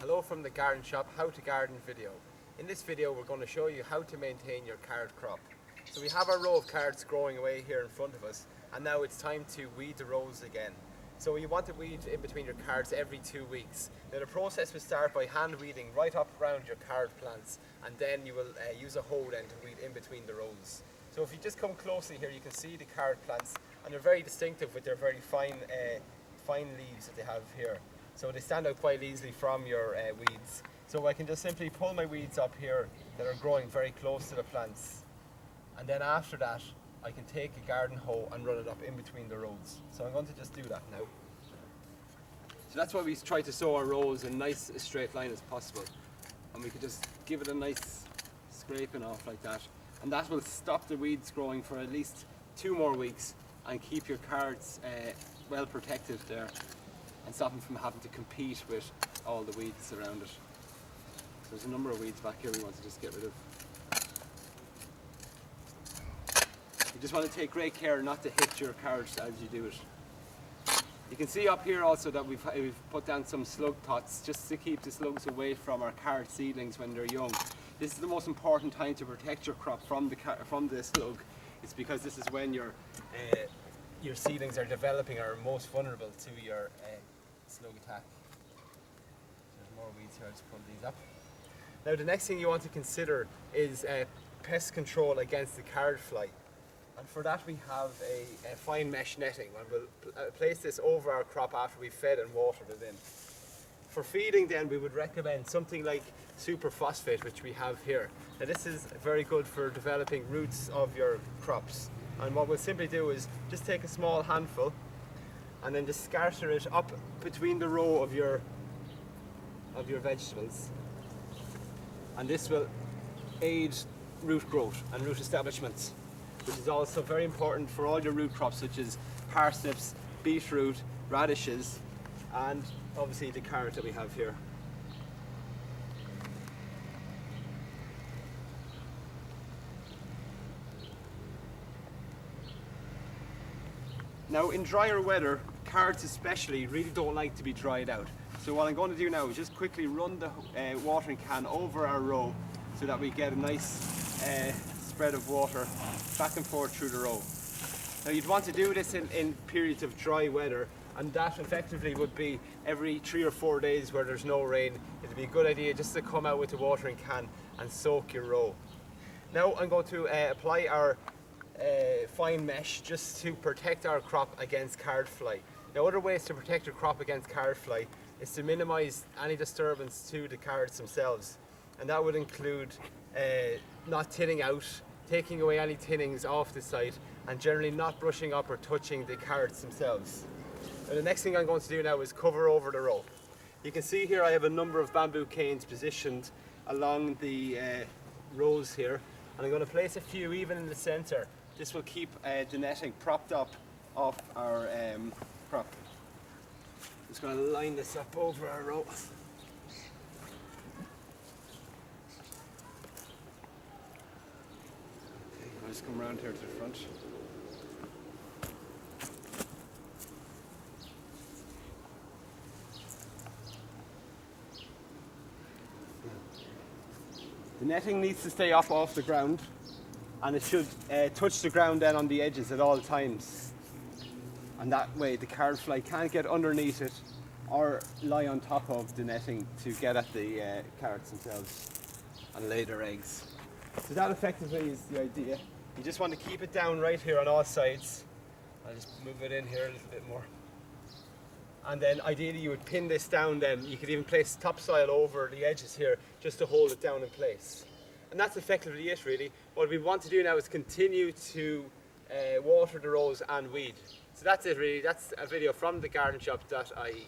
Hello from the Garden Shop How to Garden video. In this video we're going to show you how to maintain your carrot crop. So we have our row of carrots growing away here in front of us, and now it's time to weed the rows again. So you want to weed in between your carrots every 2 weeks. Now the process will start by hand weeding right up around your carrot plants, and then you will use a hoe then to weed in between the rows. So if you just come closely here, you can see the carrot plants, and they're very distinctive with their very fine leaves that they have here. So they stand out quite easily from your weeds. So I can just simply pull my weeds up here that are growing very close to the plants. And then after that, I can take a garden hoe and run it up in between the rows. So I'm going to just do that now. So that's why we try to sow our rows in nice straight line as possible. And we can just give it a nice scraping off like that. And that will stop the weeds growing for at least 2 more weeks and keep your carrots well protected there, and stop them from having to compete with all the weeds around it. So there's a number of weeds back here we want to just get rid of. You just want to take great care not to hit your carrots as you do it. You can see up here also that we've put down some slug pots just to keep the slugs away from our carrot seedlings when they're young. This is the most important time to protect your crop from the slug. It's because this is when your seedlings are developing, are most vulnerable to your slug attack. There's more weeds here, I'll just pull these up. Now the next thing you want to consider is pest control against the carrot fly. And for that we have a fine mesh netting, and we'll place this over our crop after we've fed and watered it in. For feeding then we would recommend something like superphosphate, which we have here. Now this is very good for developing roots of your crops. And what we'll simply do is just take a small handful and then just scatter it up between the row of your vegetables. And this will aid root growth and root establishment, which is also very important for all your root crops such as parsnips, beetroot, radishes, and obviously the carrot that we have here. Now in drier weather, carrots especially really don't like to be dried out. So what I'm going to do now is just quickly run the watering can over our row so that we get a nice spread of water back and forth through the row. Now you'd want to do this in periods of dry weather, and that effectively would be every 3 or 4 days where there's no rain. It'd be a good idea just to come out with the watering can and soak your row. Now I'm going to apply our fine mesh just to protect our crop against carrot fly. Now other ways to protect your crop against carrot fly is to minimise any disturbance to the carrots themselves, and that would include not tinning out, taking away any tinnings off the site, and generally not brushing up or touching the carrots themselves. Now the next thing I'm going to do now is cover over the row. You can see here I have a number of bamboo canes positioned along the rows here, and I'm going to place a few even in the centre. This will keep the netting propped up off our crop. Just going to line this up over our row. Okay, I'll just come around here to the front. The netting needs to stay up off the ground, and it should touch the ground then on the edges at all times. And that way the carrot fly can't get underneath it or lie on top of the netting to get at the carrots themselves and lay their eggs. So that effectively is the idea. You just want to keep it down right here on all sides. I'll just move it in here a little bit more. And then ideally you would pin this down then. You could even place topsoil over the edges here just to hold it down in place. And that's effectively it really. What we want to do now is continue to water the rows and weed. So that's it really. That's a video from thegardenshop.ie.